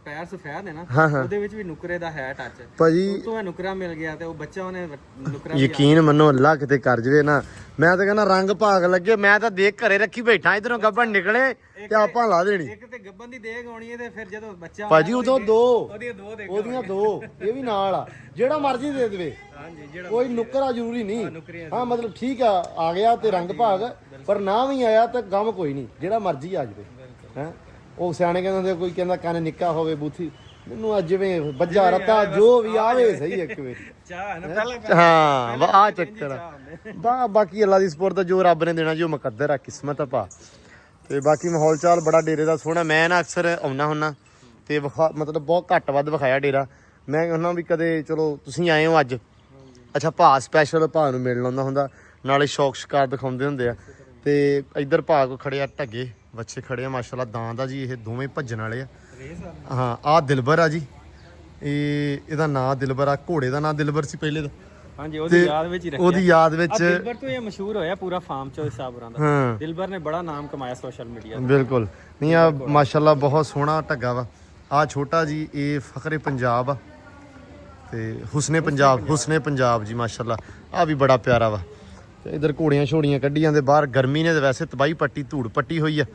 ਪੈਰ ਸਫੈਦ ਨੇ ਨਾ, ਉਹਦੇ ਵਿੱਚ ਵੀ ਨੁਕਰੇ ਦਾ ਹੈ ਟੱਚ ਭਾਜੀ। ਤੋਂ ਨੁਕਰਾ ਮਿਲ ਗਿਆ ਤੇ ਉਹ ਬੱਚਾ ਉਹਨੇ ਨੁਕਰਾ ਯਕੀਨ ਮੰਨੋ ਅੱਲਾ ਕਿਤੇ ਕਰ ਜਵੇ ਨਾ, ਮੈਂ ਤਾਂ ਕਹਿੰਦਾ ਰੰਗ ਭਾਗ ਲੱਗੇ। ਮੈਂ ਤਾਂ ਦੇਖ ਘਰੇ ਰੱਖੀ ਬੈਠਾ, ਇਧਰੋਂ ਗੱਬਣ ਨਿਕਲੇ ਤੇ ਆਪਾਂ ਲਾ ਦੇਣੀ। ਇੱਕ ਤੇ ਗੱਬਨ ਦੀ ਦੇਗ ਆਉਣੀ ਹੈ ਤੇ ਫਿਰ ਜਦੋਂ ਬੱਚਾ ਭਾਜੀ ਉਦੋਂ ਉਹਦੀਆਂ ਦੋ ਇਹ ਵੀ ਨਾਲ ਆ, ਜਿਹੜਾ ਮਰਜ਼ੀ ਦੇ ਦੇਵੇ। ਕੋਈ ਨੁਕਰਾ ਜ਼ਰੂਰੀ ਨਹੀਂ, ਹਾਂ ਮਤਲਬ ਠੀਕ ਆ ਗਿਆ ਤੇ ਰੰਗ ਭਾਗ, ਪਰ ਨਾ ਵੀ ਆਇਆ ਤਾਂ ਗਮ ਕੋਈ ਨਹੀਂ, ਜਿਹੜਾ ਮਰਜ਼ੀ ਆ ਜਾਵੇ ਹੈ। ਉਹ ਸਿਆਣੇ ਕਹਿੰਦੇ ਹੁੰਦੇ, ਕੋਈ ਕਹਿੰਦਾ ਕੰਨ ਨਿੱਕਾ ਹੋਵੇ ਬੂਥੀ, ਮੈਨੂੰ ਅੱਜ ਜਿਵੇਂ ਬੱਜਾ ਰੱਤਾ ਜੋ ਵੀ ਆਵੇ ਸਹੀ ਇੱਕ ਵਾਰੀ ਚਾਹ ਹੈ ਨਾ ਪਹਿਲਾਂ। ਹਾਂ ਆ ਚੱਕਰ ਆ। ਬਾਕੀ ਅੱਲਾ ਦੀ ਸਪੋਰਟ ਜੋ ਰੱਬ ਨੇ ਦੇਣਾ ਜੀ ਉਹ ਮੁਕੱਦਰ ਆ, ਕਿਸਮਤ ਆ ਭਾ। ਤੇ ਬਾਕੀ ਮਾਹੌਲ ਚਾਲ ਬੜਾ ਡੇਰੇ ਦਾ ਸੋਹਣਾ। ਮੈਂ ਨਾ ਅਕਸਰ ਆਉਣਾ ਹੁੰਨਾ ਤੇ ਮਤਲਬ ਬਹੁਤ ਘੱਟ ਵੱਧ ਵਿਖਾਇਆ ਡੇਰਾ। ਮੈਂ ਕਹਿੰਦਾ ਵੀ ਕਦੇ ਚਲੋ ਤੁਸੀਂ ਆਏ ਹੋ ਅੱਜ, ਅੱਛਾ ਭਾ ਸਪੈਸ਼ਲ ਭਾ ਨੂੰ ਮਿਲਣ ਆਉਂਦਾ ਹੁੰਦਾ, ਨਾਲੇ ਸ਼ੌਕ ਸ਼ਿਕਾਰ ਦਿਖਾਉਂਦੇ ਹੁੰਦੇ ਆ। ਤੇ ਇੱਧਰ ਭਾ ਕੋ ਖੜੇ ਆ ਢੱਗੇ ਬੱਚੇ ਖੜੇ ਆ ਮਾਸ਼ਾਅੱਲਾ, ਦਾਂਦ ਆ ਜੀ ਇਹ ਦੋਵੇਂ ਭੱਜਣ ਵਾਲੇ ਆ। ਹਾਂ ਆ ਦਿਲਬਰ ਆ ਜੀ, ਇਹਦਾ ਨਾਂ ਦਿਲਬਰ ਆ। ਘੋੜੇ ਦਾ ਨਾਂ ਦਿਲਬਰ ਸੀ ਪਹਿਲੇ ਦਾ, ਹਾਂਜੀ ਉਹਦੀ ਯਾਦ ਵਿੱਚ ਹੀ ਰੱਖਿਆ। ਉਹਦੀ ਯਾਦ ਵਿੱਚ ਦਿਲਬਰ ਤੋਂ ਇਹ ਮਸ਼ਹੂਰ ਹੋਇਆ ਪੂਰਾ ਫਾਰਮ ਚੋਂ ਹਿਸਾਬਰਾਂ ਦਾ। ਦਿਲਬਰ ਨੇ ਬੜਾ ਨਾਮ ਕਮਾਇਆ ਸੋਸ਼ਲ ਮੀਡੀਆ ਤੇ। ਬਿਲਕੁਲ ਨਹੀਂ ਆ ਮਾਸ਼ਾਅੱਲਾ ਬਹੁਤ ਸੋਹਣਾ ਢੱਗਾ ਵਾ। ਆ ਛੋਟਾ ਜੀ ਇਹ ਫਖਰੇ ਪੰਜਾਬ ਆ ਤੇ ਹੁਸਨੇ ਪੰਜਾਬ ਜੀ ਮਾਸ਼ਾਅੱਲਾ। ਆ ਵੀ ਬੜਾ ਪਿਆਰਾ ਵਾ। ਤੇ ਇਧਰ ਘੋੜੀਆਂ ਛੋੜੀਆਂ ਕੱਢੀ ਜਾਂਦੇ ਬਾਹਰ। ਗਰਮੀ ਨੇ ਤੇ ਵੈਸੇ ਤਬਾਹੀ ਪੱਟੀ, ਧੂੜ ਪੱਟੀ ਹੋਈ ਆ।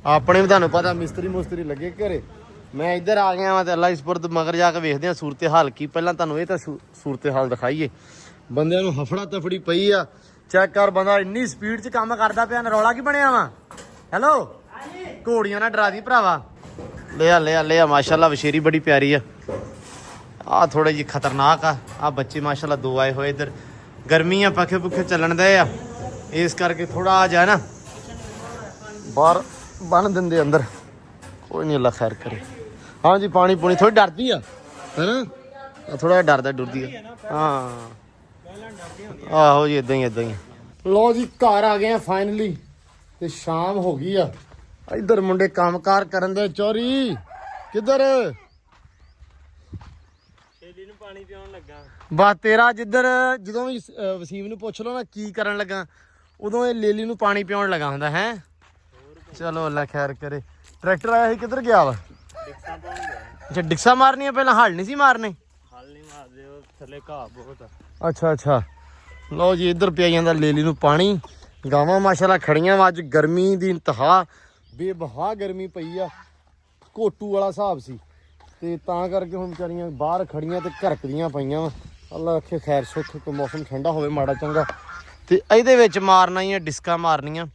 ਆਪਣੇ ਵੀ ਤੁਹਾਨੂੰ ਪਤਾ ਮਿਸਤਰੀ ਲੱਗੇ ਘਰੇ। ਮੈਂ ਇੱਧਰ ਆ ਗਿਆ ਵਾਂ ਤੇ ਅੱਲਾ ਇਸ ਪੁਰਦ ਮਗਰ ਜਾ ਕੇ ਵੇਖਦੇ ਆ ਸੂਰਤ ਹਾਲ ਕੀ। ਪਹਿਲਾਂ ਤੁਹਾਨੂੰ ਇਹ ਤਾਂ ਸੂਰਤ ਹਾਲ ਦਿਖਾਈਏ। ਬੰਦਿਆਂ ਨੂੰ ਹਫੜਾ ਤਫੜੀ ਪਈ ਆ। ਚੈੱਕ ਕਰ, ਬੰਦਾ ਇੰਨੀ ਸਪੀਡ 'ਚ ਕੰਮ ਕਰਦਾ ਪਿਆ, ਨਰੌਲਾ ਕੀ ਬਣਿਆ ਵਾ। ਹੈਲੋ ਘੋੜੀਆਂ ਨਾਲ ਡਰਾ ਦੀ ਭਰਾਵਾ। ਲਿਆ ਮਾਸ਼ਾਅੱਲਾ ਵਸ਼ੇਰੀ ਬੜੀ ਪਿਆਰੀ ਆ। ਆ ਥੋੜੇ ਜਿਹੀ ਖਤਰਨਾਕ ਆ ਬੱਚੇ ਮਾਸ਼ਾਅੱਲਾ ਦੋ ਆਏ ਹੋਏ ਇੱਧਰ। ਗਰਮੀ ਆ, ਪੱਖੇ ਪੁੱਖੇ ਚੱਲਣ ਦੇ ਆ, ਇਸ ਕਰਕੇ ਥੋੜਾ ਆ ਜਾ ਨਾ ਬਾਹਰ ਬੰਨ ਦਿੰਦੇ ਅੰਦਰ। ਕੋਈ ਨਹੀਂ ਅੱਲਾ ਖੈਰ ਕਰੇ। ਹਾਂਜੀ ਪਾਣੀ ਪੂਣੀ ਥੋੜੀ ਡਰਦੀ ਆ ਹੈਨਾ। ਥੋੜਾ ਡਰਦਾ ਡੁਰਦੀ ਆ ਹਾਂ ਆਹੋ ਜੀ ਇਦਾਂ ਹੀ ਲੋ ਜੀ ਘਰ ਆ ਗਏ ਆ ਫਾਈਨਲੀ ਤੇ ਸ਼ਾਮ ਹੋ ਗਈ ਆ ਇੱਧਰ ਮੁੰਡੇ ਕੰਮਕਾਰ ਕਰਨ ਦੇ ਚੋਰੀ ਕਿੱਧਰ ਛੇਲੀ ਨੂੰ ਪਾਣੀ ਪਿਆਉਣ ਲੱਗਾ ਬਸ ਤੇਰਾ ਜਿੱਧਰ ਜਦੋਂ ਵੀ ਵਸੀਮ ਨੂੰ ਪੁੱਛ ਲਓ ਨਾ ਕੀ ਕਰਨ ਲੱਗਾ ਉਦੋਂ ਇਹ ਲੇਲੀ ਨੂੰ ਪਾਣੀ ਪਿਆਉਣ ਲੱਗਾ ਹੁੰਦਾ ਹੈ ਚਲੋ ਅੱਲਾ ਖੈਰ ਕਰੇ ਟਰੈਕਟਰ ਆਇਆ ਸੀ ਕਿੱਧਰ ਗਿਆ ਵਾ ਡਿਕਸਾਂ ਪਾਉਣ ਗਿਆ ਅੱਛਾ ਡਿਕਸਾ ਮਾਰਨੀਆਂ ਪਹਿਲਾਂ ਹਲ ਨਹੀਂ ਸੀ ਮਾਰਨੇ ਹਲ ਨਹੀਂ ਮਾਰਦੇ ਉਹ ਥੱਲੇ ਘਾਹ ਬਹੁਤ ਆ ਅੱਛਾ ਲਓ ਜੀ ਇੱਧਰ ਪਿਆ ਜਾਂਦਾ ਲੇਲੀ ਨੂੰ ਪਾਣੀ ਗਾਵਾਂ ਮਾਸ਼ਾਅੱਲਾ ਖੜੀਆਂ ਵਾ ਅੱਜ ਗਰਮੀ ਦੀ ਇੰਤਹਾ ਬੇਬਹਾ ਗਰਮੀ ਪਈ ਆ ਕੋਟੂ ਵਾਲਾ ਹਿਸਾਬ ਸੀ ਤੇ ਤਾਂ ਕਰਕੇ ਹੁਣ ਵਿਚਾਰੀਆਂ ਬਾਹਰ ਖੜੀਆਂ ਤੇ ਘਰਕਦੀਆਂ ਪਈਆਂ ਵਾ ਅੱਲਾ ਰੱਖੇ ਖੈਰ ਸੁੱਖ ਕੋ ਮੌਸਮ ਠੰਡਾ ਹੋਵੇ ਮਾੜਾ ਚੰਗਾ ਤੇ ਇਹਦੇ ਵਿੱਚ ਮਾਰਨਾ ਹੀ ਆ ਡਿਸਕਾਂ ਮਾਰਨੀਆਂ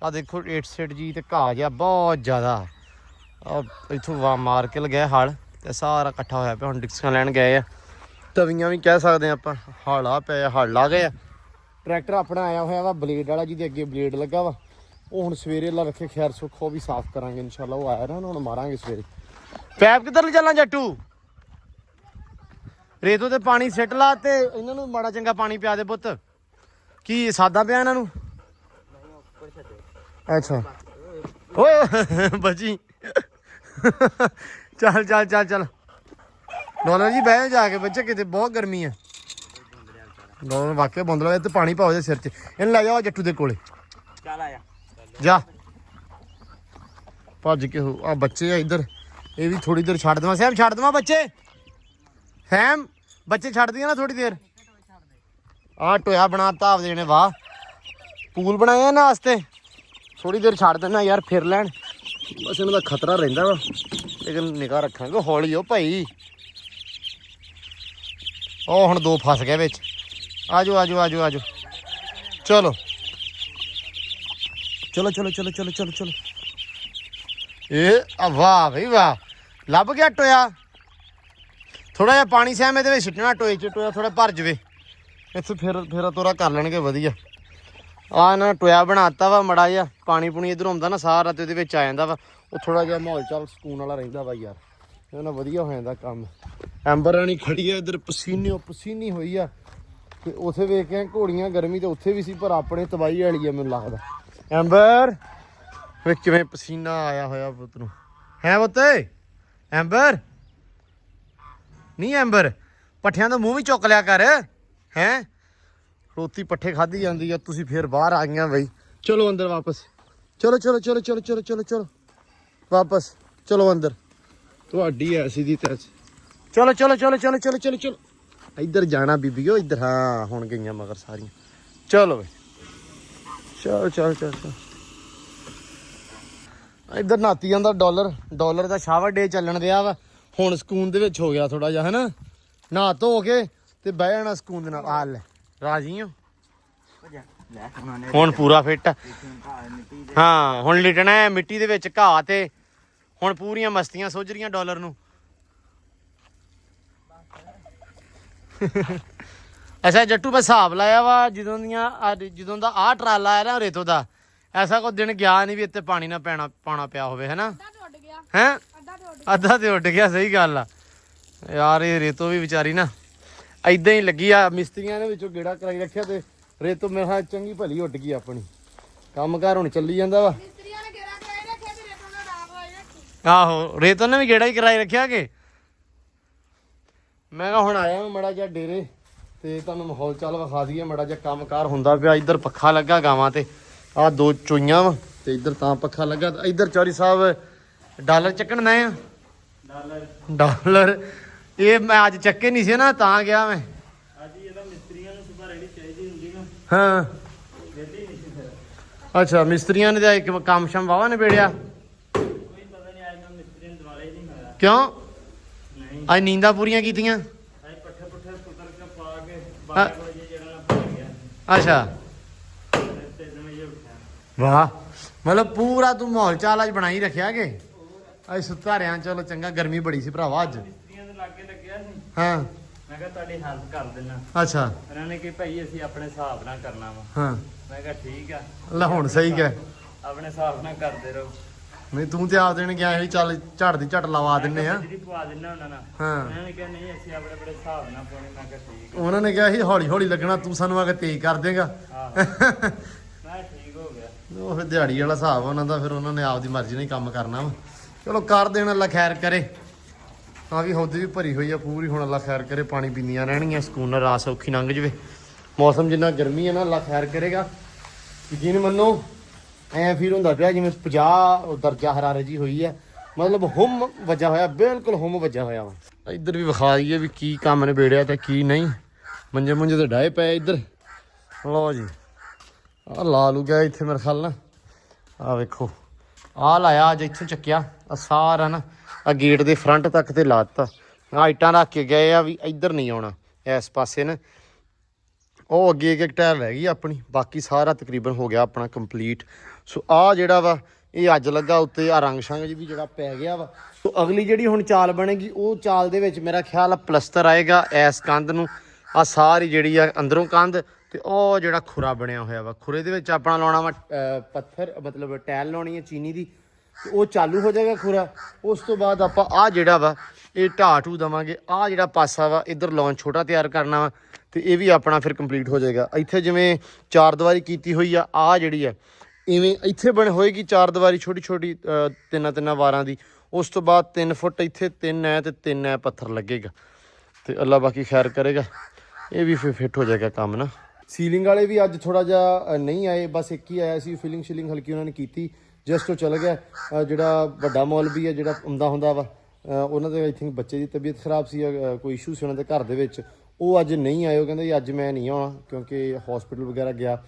ਆ ਦੇਖੋ 8 ਸੀਟ ਜੀ ਤੇ ਘਾਹ ਜਿਹਾ ਬਹੁਤ ਜ਼ਿਆਦਾ ਆ ਇੱਥੋਂ ਮਾਰ ਕੇ ਲਗਾਇਆ ਹਲ ਤੇ ਸਾਰਾ ਇਕੱਠਾ ਹੋਇਆ ਪਿਆ ਹੁਣ ਡਿਸਕਾਂ ਲੈਣ ਗਏ ਆ ਤਵੀਆਂ ਵੀ ਕਹਿ ਸਕਦੇ ਆਪਾਂ ਹਲ ਆ ਪਿਆ ਹਲ ਲਾ ਗਏ ਆ ਟਰੈਕਟਰ ਆਪਣਾ ਆਇਆ ਹੋਇਆ ਵਾ ਬਲੇਡ ਵਾਲਾ ਜਿਹਦੇ ਅੱਗੇ ਬਲੇਡ ਲੱਗਾ ਵਾ ਉਹ ਹੁਣ ਸਵੇਰੇ ਅੱਲਾ ਰੱਖੇ ਖੈਰ ਸੁੱਖ ਉਹ ਵੀ ਸਾਫ਼ ਕਰਾਂਗੇ ਇਨਸ਼ਾਅੱਲਾ ਉਹ ਆਇਆ ਨਾ ਹੁਣ ਮਾਰਾਂਗੇ ਸਵੇਰੇ ਪੈਪ ਕਿੱਧਰ ਚੱਲਾਂ ਜੱਟੂ ਰੇਤੋਂ ਤੇ ਪਾਣੀ ਸਿੱਟ ਲਾ ਤੇ ਇਹਨਾਂ ਨੂੰ ਮਾੜਾ ਚੰਗਾ ਪਾਣੀ ਪਿਆ ਦੇ ਪੁੱਤ ਕੀ ਸਾਦਾ ਪਿਆ ਇਹਨਾਂ ਨੂੰ ਅੱਛਾ ਓਏ ਬੱਜੀ ਚੱਲ ਡੋਲਰ ਜੀ ਬਹਿ ਜਾ ਕੇ ਬੱਚੇ ਕਿਤੇ ਬਹੁਤ ਗਰਮੀ ਹੈ ਡੋਲਰ ਵਾਕਿਆ ਬੰਦਲਾ ਤੇ ਪਾਣੀ ਪਾਓ ਦੇ ਸਿਰ 'ਚ ਇਹਨੂੰ ਲੈ ਜਾਓ ਜੱਟੂ ਦੇ ਕੋਲੇ ਚੱਲ ਆਇਆ ਜਾ ਭੱਜ ਕੇ ਆ ਬੱਚੇ ਆ ਇੱਧਰ ਇਹ ਵੀ ਥੋੜੀ ਦੇਰ ਛੱਡ ਦੇਵਾਂ ਸੈਮ ਛੱਡ ਦੇਵਾਂ ਬੱਚੇ ਸੈਮ ਬੱਚੇ ਛੱਡ ਦੀਆਂ ਨਾ ਥੋੜੀ ਦੇਰ ਆਹ ਟੋਇਆ ਬਣਾਤਾ ਆਪਦੇ ਨੇ ਵਾਹ ਪੂਲ ਬਣਾਇਆ ਨਾ ਵਾਸਤੇ ਥੋੜੀ ਦੇਰ ਛੱਡ ਦੇਣਾ ਯਾਰ ਫਿਰ ਲੈਣ ਬਸ ਇਹਨਾਂ ਦਾ ਖਤਰਾ ਰਹਿੰਦਾ ਵਾ ਲੇਕਿਨ ਨਿਗਾਹ ਰੱਖਾਂਗੇ ਹੌਲੀ ਹੋ ਭਾਈ ਉਹ ਹੁਣ ਦੋ ਫਸ ਗਏ ਵਿੱਚ ਆਜੋ ਚਲੋ ਇਹ ਵਾਹ ਬਈ ਵਾਹ ਲੱਭ ਗਿਆ ਟੋਇਆ ਥੋੜਾ ਜਿਹਾ ਪਾਣੀ ਸੈਮ ਇਹਦੇ ਵਿੱਚ ਛਿੱਟਣਾ ਟੋਏ 'ਚ ਟੋਇਆ ਥੋੜਾ ਭਰ ਜਵੇ ਇੱਥੇ ਫੇਰਾ ਤੋਰਾ ਕਰ ਲੈਣਗੇ ਵਧੀਆ ਆ ਇਹਨਾਂ ਟੋਇਆ ਬਣਾਤਾ ਵਾ ਮੜਾ ਜਿਹਾ ਪਾਣੀ ਪੂਣੀ ਇੱਧਰ ਆਉਂਦਾ ਨਾ ਸਾਰਾ ਤੇ ਉਹਦੇ ਵਿੱਚ ਆ ਜਾਂਦਾ ਵਾ ਉਹ ਥੋੜਾ ਜਿਹਾ ਮਾਹੌਲ ਚਾਲ ਸਕੂਨ ਵਾਲਾ ਰਹਿੰਦਾ ਵਾ ਯਾਰ ਇਹਦੇ ਨਾਲ ਵਧੀਆ ਹੋ ਜਾਂਦਾ ਕੰਮ ਐਂਬਰ ਰਾਣੀ ਖੜੀ ਆ ਇੱਧਰ ਪਸੀਨੀ ਹੋਈ ਆ ਤੇ ਉੱਥੇ ਵੇਖ ਕੇ ਘੋੜੀਆਂ ਗਰਮੀ ਤੇ ਉੱਥੇ ਵੀ ਸੀ ਪਰ ਆਪਣੇ ਤਬਾਈ ਵਾਲੀ ਆ ਮੈਨੂੰ ਲੱਗਦਾ ਐਂਬਰ ਵੇਖ ਕਿਵੇਂ ਪਸੀਨਾ ਆਇਆ ਹੋਇਆ ਪੁੱਤ ਨੂੰ ਹੈ ਪੁੱਤ ਐਂਬਰ ਨਹੀਂ ਐਂਬਰ ਪੱਠਿਆਂ ਦਾ ਮੂੰਹ ਵੀ ਚੁੱਕ ਲਿਆ ਕਰ ਹੈ ਰੋਟੀ ਪੱਠੇ ਖਾਧੀ ਜਾਂਦੀ ਆ ਤੁਸੀਂ ਫੇਰ ਬਾਹਰ ਆ ਗਈਆਂ ਬਈ ਚਲੋ ਅੰਦਰ ਵਾਪਸ ਚਲੋ ਵਾਪਸ ਚਲੋ ਅੰਦਰ ਤੁਹਾਡੀ ਐਸੀ ਦੀ ਤੈਸੀ ਚਲੋ ਇੱਧਰ ਜਾਣਾ ਬੀਬੀਓ ਇੱਧਰ ਹਾਂ ਹੁਣ ਗਈਆਂ ਮਗਰ ਸਾਰੀਆਂ ਚਲੋ ਬਈ ਚਲ ਇੱਧਰ ਨਾਤੀ ਜਾਂਦਾ ਡਾਲਰ ਦਾ ਸ਼ਾਵਰ ਡੇ ਚੱਲਣ ਦਿਆ ਵਾ ਹੁਣ ਸਕੂਨ ਦੇ ਵਿੱਚ ਹੋ ਗਿਆ ਥੋੜਾ ਜਿਹਾ ਹਨਾ ਨਹਾ ਧੋ ਕੇ ਤੇ ਬਹਿ ਜਾਣਾ ਸਕੂਨ ਦੇ ਨਾਲ ਆ ਲੈ ਰਾਜੀ ਹੋ ਹੁਣ ਪੂਰਾ ਫਿੱਟ ਹਾਂ ਹੁਣ ਲਿਟਣਾ ਹੈ ਮਿੱਟੀ ਦੇ ਵਿੱਚ ਘਾਹ ਤੇ ਹੁਣ ਪੂਰੀਆਂ ਮਸਤੀਆਂ ਸੁੱਝ ਰਹੀਆਂ ਡਾਲਰ ਨੂੰ ਅੱਛਾ ਜੱਟੂ ਮੈਂ ਹਿਸਾਬ ਲਾਇਆ ਵਾ ਜਦੋਂ ਦਾ ਆਹ ਟਰਾਲਾ ਆਇਆ ਨਾ ਰੇਤੋ ਦਾ ਐਸਾ ਕੋਈ ਦਿਨ ਗਿਆ ਨਹੀਂ ਵੀ ਇੱਥੇ ਪਾਣੀ ਨਾ ਪਾਉਣਾ ਪਿਆ ਹੋਵੇ ਹੈਨਾ ਹੈਂ ਅੱਧਾ ਤੇ ਉੱਡ ਗਿਆ ਸਹੀ ਗੱਲ ਆ ਯਾਰ ਇਹ ਰੇਤੋ ਵੀ ਵਿਚਾਰੀ ਨਾ ਏਦਾਂ ਹੀ ਲੱਗੀ ਆ ਮਿਸਤਰੀਆਂ ਨੇ ਵਿੱਚੋਂ ਗੇੜਾ ਕਰਾਈ ਰੱਖਿਆ ਤੇ ਰੇਤੋ ਮੇਰੇ ਨਾਲ ਚੰਗੀ ਭਲੀ ਉੱਡ ਗਈ ਆਪਣੀ ਕੰਮ ਕਾਰ ਹੁਣ ਚੱਲੀ ਜਾਂਦਾ ਵਾ ਆਹੋ ਰੇਤੋ ਨੇ ਵੀ ਗੇੜਾ ਹੀ ਕਰਾਈ ਰੱਖਿਆ ਕਿ ਮੈਂ ਕਿਹਾ ਹੁਣ ਆਇਆ ਮੜਾ ਜਿਹਾ ਡੇਰੇ ਤੇ ਤੁਹਾਨੂੰ ਮਾਹੌਲ ਚਾਲ ਵਿਖਾ ਦਈਏ ਮੜਾ ਜਿਹਾ ਕੰਮ ਕਾਰ ਹੁੰਦਾ ਪਿਆ ਇੱਧਰ ਪੱਖਾ ਲੱਗਾ ਗਾਵਾਂ ਤੇ ਆਹ ਦੋ ਚੋਈਆਂ ਵਾ ਤੇ ਇੱਧਰ ਤਾਂ ਪੱਖਾ ਲੱਗਾ ਇੱਧਰ ਚੌਰੀ ਸਾਹਿਬ ਡਾਲਰ ਚੱਕਣ ਮੈਂ ਆ ਡਾਲਰ ਇਹ ਮੈਂ ਅੱਜ ਚੱਕੇ ਨਹੀਂ ਸੀ ਨਾ ਤਾਂ ਗਿਆ ਮੈਂ ਅੱਜ ਇਹਦਾ ਮਿਸਤਰੀਆਂ ਨੂੰ ਸੁਭਾ ਰੈਡੀ ਚਾਹੀਦੀ ਹੁੰਦੀ ਨਾ ਹਾਂ ਗੱਡੀ ਨਹੀਂ ਸੀ ਫਿਰ ਅੱਛਾ ਮਿਸਤਰੀਆਂ ਨੇ ਤਾਂ ਇੱਕ ਕੰਮ ਸ਼ਮ ਵਾਵਾ ਨਿਬੇੜਿਆ ਕੋਈ ਪਤਾ ਨਹੀਂ ਅੱਜ ਮੈਂ ਮਿਸਤਰੀ ਨੂੰ ਦੁਆਲੇ ਨਹੀਂ ਹੋਇਆ ਕਿਉਂ ਨਹੀਂ ਅੱਜ ਨੀਂਦਾਂ ਪੂਰੀਆਂ ਕੀਤੀਆਂ ਅੱਜ ਪੱਠੇ ਪੁੱਤਰ ਕੇ ਪਾ ਕੇ 12 ਵਜੇ ਜਿਹੜਾ ਨਾ ਪਾ ਗਿਆ ਅੱਛਾ ਤੇ ਨਵੇਂ ਜੇ ਉੱਠਿਆ ਵਾਹ ਮਤਲਬ ਪੂਰਾ ਤੂੰ ਮਾਹੌਲ ਚਾਲ ਅੱਜ ਬਣਾਈ ਰੱਖਿਆ ਕਿ ਅੱਜ ਸੁੱਤਾ ਰਿਆਂ ਚਲੋ ਚੰਗਾ ਗਰਮੀ ਬੜੀ ਸੀ ਭਰਾਵਾ ਅੱਜ ਮਿਸਤਰੀਆਂ ਦੇ ਲਾਗੇ ਲੱਗਿਆ ਸੀ ਹਾਂ ਮੈਂ ਕਿਹਾ ਤੁਹਾਡੀ ਹੈਲਪ ਕਰ ਦਿੰਦਾ ਅੱਛਾ ਉਹਨਾਂ ਨੇ ਕਿ ਭਾਈ ਅਸੀਂ ਆਪਣੇ ਹਿਸਾਬ ਨਾਲ ਕਰਨਾ ਵਾ ਹਾਂ ਮੈਂ ਕਿਹਾ ਠੀਕ ਆ ਲੈ ਹੁਣ ਸਹੀ ਕਹਿ ਆਪਣੇ ਹਿਸਾਬ ਨਾਲ ਕਰਦੇ ਰਹੋ ਨਹੀਂ ਤੂੰ ਤੇ ਆਪ ਦੇਣ ਗਿਆ ਸੀ ਚੱਲ ਝੜ ਦੀ ਝਟ ਲਵਾ ਦਿੰਨੇ ਆ ਜਿਹੜੀ ਪਵਾ ਦਿੰਨਾ ਉਹਨਾਂ ਨਾਲ ਹਾਂ ਉਹਨਾਂ ਨੇ ਕਿਹਾ ਨਹੀਂ ਅਸੀਂ ਆਪਣੇ ਬੜੇ ਹਿਸਾਬ ਨਾਲ ਪਾਉਣੇ। ਮੈਂ ਕਿਹਾ ਠੀਕ ਉਹਨਾਂ ਨੇ ਕਿਹਾ ਸੀ ਹੌਲੀ ਹੌਲੀ ਲੱਗਣਾ, ਤੂੰ ਸਾਨੂੰ ਆ ਕੇ ਤੇਜ਼ ਕਰ ਦੇਗਾ। ਮੈਂ ਠੀਕ ਹੋ ਗਿਆ। ਉਹ ਫਿਰ ਦਿਹਾੜੀ ਵਾਲਾ ਹਿਸਾਬ ਉਹਨਾਂ ਦਾ, ਫਿਰ ਉਹਨਾਂ ਨੇ ਆਪਦੀ ਮਰਜ਼ੀ ਨਾਲ ਹੀ ਕੰਮ ਕਰਨਾ ਵਾ। ਚਲੋ ਕਰ ਦੇਣ, ਅੱਲਾ ਖੈਰ ਕਰੇ। ਆ ਵੀ ਹੌਦੀ ਵੀ ਭਰੀ ਹੋਈ ਆ ਪੂਰੀ, ਹੁਣ ਅੱਲਾ ਖੈਰ ਕਰੇ, ਪਾਣੀ ਪੀਂਦੀਆਂ ਰਹਿਣਗੀਆਂ, ਸਕੂਨ ਨਾਲ ਰਾਤ ਸੌਖੀ ਲੰਘ ਜਵੇ। ਮੌਸਮ ਜਿੰਨਾ ਗਰਮੀ ਹੈ ਨਾ, ਅੱਲਾ ਖੈਰ ਕਰੇਗਾ। ਯਕੀਨ ਮੰਨੋ ਐਂ ਫੀਲ ਹੁੰਦਾ ਪਿਆ ਜਿਵੇਂ 50 ਦਰਜਾ ਹਰਾਰੇ ਜੀ ਹੋਈ ਹੈ, ਮਤਲਬ ਹੁਮ ਵੱਜਾ ਹੋਇਆ, ਬਿਲਕੁਲ ਹੁਮ ਵੱਜਾ ਹੋਇਆ ਵਾ। ਇੱਧਰ ਵੀ ਵਿਖਾ ਦਈਏ ਵੀ ਕੀ ਕੰਮ ਨਿਬੇੜਿਆ ਤੇ ਕੀ ਨਹੀਂ। ਮੰਜੇ ਮੁੰਜੇ ਤੇ ਡਾਏ ਪਏ ਇੱਧਰ। ਲਓ ਜੀ ਆਹ ਲਾ ਲੂ ਗਿਆ ਇੱਥੇ ਮੇਰੇ ਖਿਆਲ ਨਾਲ। ਆਹ ਵੇਖੋ ਆਹ ਲਾਇਆ ਅੱਜ ਇੱਥੋਂ ਚੱਕਿਆ ਆ ਸਾਰਾ ਨਾ, ਆ ਗੇਟ ਦੇ ਫਰੰਟ ਤੱਕ ਤੇ ਲਾ ਦਿੱਤਾ। ਆਹ ਇੱਟਾਂ ਰੱਖ ਕੇ ਗਏ ਆ ਵੀ ਇੱਧਰ ਨਹੀਂ ਆਉਣਾ ਇਸ ਪਾਸੇ ਨਾ। ਉਹ ਅੱਗੇ ਇੱਕ ਟਾਇਰ ਰਹਿ ਗਈ ਆਪਣੀ, ਬਾਕੀ ਸਾਰਾ ਤਕਰੀਬਨ ਹੋ ਗਿਆ ਆਪਣਾ ਕੰਪਲੀਟ। ਸੋ ਆਹ ਜਿਹੜਾ ਵਾ ਇਹ ਅੱਜ ਲੱਗਾ ਉੱਤੇ, ਆ ਰੰਗ ਸ਼ੰਗ ਜੀ ਵੀ ਜਿਹੜਾ ਪੈ ਗਿਆ ਵਾ। ਸੋ ਅਗਲੀ ਜਿਹੜੀ ਹੁਣ ਚਾਲ ਬਣੇਗੀ, ਉਹ ਚਾਲ ਦੇ ਵਿੱਚ ਮੇਰਾ ਖਿਆਲ ਆ ਪਲਸਤਰ ਆਏਗਾ ਇਸ ਕੰਧ ਨੂੰ। ਆ ਸਾਰੀ ਜਿਹੜੀ ਆ ਅੰਦਰੋਂ ਕੰਧ, ਤੇ ਉਹ ਜਿਹੜਾ ਖੁਰਾ ਬਣਿਆ ਹੋਇਆ ਵਾ, ਖੁਰੇ ਦੇ ਵਿੱਚ ਆਪਣਾ ਲਾਉਣਾ ਵਾ ਪੱਥਰ, ਮਤਲਬ ਟੈਲ ਲਾਉਣੀ ਹੈ ਚੀਨੀ ਦੀ, ਤੇ ਉਹ ਚਾਲੂ ਹੋ ਜਾਏਗਾ ਖੁਰਾ। ਉਸ ਤੋਂ ਬਾਅਦ ਆਪਾਂ ਆਹ ਜਿਹੜਾ ਵਾ ਇਹ ਢਾਹ ਢੂ ਦੇਵਾਂਗੇ। ਆਹ ਜਿਹੜਾ ਪਾਸਾ ਵਾ ਇੱਧਰ ਲੌਨ ਛੋਟਾ ਤਿਆਰ ਕਰਨਾ ਵਾ, ਤੇ ਇਹ ਵੀ ਆਪਣਾ ਫਿਰ ਕੰਪਲੀਟ ਹੋ ਜਾਏਗਾ। ਇੱਥੇ ਜਿਵੇਂ 4 ਦੀਵਾਰੀ ਕੀਤੀ ਹੋਈ ਆ, ਆਹ ਜਿਹੜੀ ਆ ਇਵੇਂ ਇੱਥੇ ਬਣ ਹੋਏਗੀ 4 ਦੀਵਾਰੀ ਛੋਟੀ ਛੋਟੀ, ਤਿੰਨਾਂ ਵਾਰਾਂ ਦੀ। ਉਸ ਤੋਂ ਬਾਅਦ 3 ਫੁੱਟ ਇੱਥੇ 3 ਹੈ ਤੇ 3 ਹੈ ਪੱਥਰ ਲੱਗੇਗਾ, ਤੇ ਅੱਲਾ ਬਾਕੀ ਖੈਰ ਕਰੇਗਾ। ਇਹ ਵੀ ਫਿਰ ਫਿੱਟ ਹੋ ਜਾਏਗਾ ਕੰਮ ਨਾ। ਸੀਲਿੰਗ ਵਾਲੇ ਵੀ ਅੱਜ ਥੋੜਾ ਜਿਹਾ ਨਹੀਂ ਆਏ, ਬਸ ਇੱਕ ਹੀ ਆਇਆ ਸੀ। ਫੀਲਿੰਗ ਹਲਕੀ ਉਹਨਾਂ ਨੇ ਕੀਤੀ, ਜਸਟ ਉਹ ਚਲ ਗਿਆ। ਜਿਹੜਾ ਵੱਡਾ ਮੌਲਵੀ ਹੈ ਜਿਹੜਾ ਹੁੰਦਾ ਵਾ, ਉਹਨਾਂ ਦੇ ਆਈ ਥਿੰਕ ਬੱਚੇ ਦੀ ਤਬੀਅਤ ਖਰਾਬ ਸੀ, ਕੋਈ ਇਸ਼ੂ ਸੀ ਉਹਨਾਂ ਦੇ ਘਰ ਦੇ ਵਿੱਚ, ਉਹ ਅੱਜ ਨਹੀਂ ਆਏ। ਉਹ ਕਹਿੰਦੇ ਜੀ ਅੱਜ ਮੈਂ ਨਹੀਂ ਆਉਣਾ ਕਿਉਂਕਿ ਹਸਪੀਟਲ ਵਗੈਰਾ ਗਿਆ,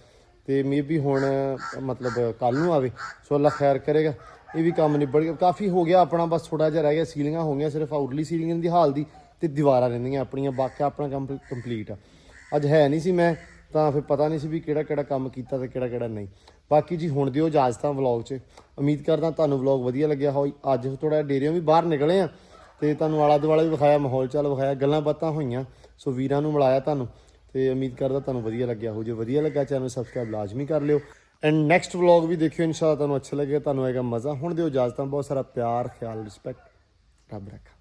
ਤੇ ਮੇਬੀ ਹੁਣ ਮਤਲਬ ਕੱਲ ਨੂੰ ਆਵੇ। ਸੋ ਅੱਲਾ ਖੈਰ ਕਰੇਗਾ। ਇਹ ਵੀ ਕੰਮ ਨਿਬੜ ਗਿਆ, ਕਾਫੀ ਹੋ ਗਿਆ ਆਪਣਾ, ਬਸ ਥੋੜਾ ਜਿਹਾ ਰਹਿ ਗਿਆ। ਸੀਲਿੰਗਾਂ ਹੋ ਗਈਆਂ, ਸਿਰਫ ਆਊਟਲੀ ਸੀਲਿੰਗ ਦੀ ਹਾਲ ਦੀ, ਤੇ ਦੀਵਾਰਾਂ ਰਹਿੰਦੀਆਂ ਆਪਣੀਆਂ, ਬਾਕੀ ਆਪਣਾ ਕੰਮ ਕੰਪਲੀਟ ਆ। ਅੱਜ ਹੈ ਨਹੀਂ ਸੀ ਮੈਂ, ਤਾਂ ਫਿਰ ਪਤਾ ਨਹੀਂ ਸੀ ਵੀ ਕਿਹੜਾ ਕੰਮ ਕੀਤਾ ਤੇ ਕਿਹੜਾ ਨਹੀਂ। ਬਾਕੀ ਜੀ ਹੁਣ ਦਿਓ ਇਜਾਜ਼ਤਾਂ ਵਲੌਗ 'ਚ। ਉਮੀਦ ਕਰਦਾ ਤੁਹਾਨੂੰ ਵਲੌਗ ਵਧੀਆ ਲੱਗਿਆ ਹੋਈ। ਅੱਜ ਥੋੜਾ ਡੇਰਿਓਂ ਵੀ ਬਾਹਰ ਨਿਕਲੇ ਆ, ਤੇ ਤੁਹਾਨੂੰ ਆਲਾ ਦੁਆਲਾ ਵੀ ਵਿਖਾਇਆ, ਮਾਹੌਲ ਚਾਲ ਵਿਖਾਇਆ, ਗੱਲਾਂ ਬਾਤਾਂ ਹੋਈਆਂ। ਸੋ ਵੀਰਾਂ ਨੂੰ ਮਿਲਾਇਆ ਤੁਹਾਨੂੰ, ਤੇ ਉਮੀਦ ਕਰਦਾ ਤੁਹਾਨੂੰ ਵਧੀਆ ਲੱਗਿਆ ਹੋ। ਜੇ ਵਧੀਆ ਲੱਗਾ ਚੈਨਲ ਸਬਸਕ੍ਰਾਈਬ ਲਾਜ਼ਮੀ ਕਰ ਲਿਓ, ਐਂਡ ਨੈਕਸਟ ਵਲੌਗ ਵੀ ਦੇਖਿਓ ਇਨਸ਼ਾਅੱਲਾ। ਤੁਹਾਨੂੰ ਅੱਛਾ ਲੱਗੇਗਾ, ਤੁਹਾਨੂੰ ਆਏਗਾ ਮਜ਼ਾ। ਹੁਣ ਦਿਓ ਇਜਾਜ਼ਤਾਂ, ਬਹੁਤ ਸਾਰਾ ਪਿਆਰ, ਖਿਆਲ, ਰਿਸਪੈਕਟ। ਰੱਬ ਰੱਖਾ।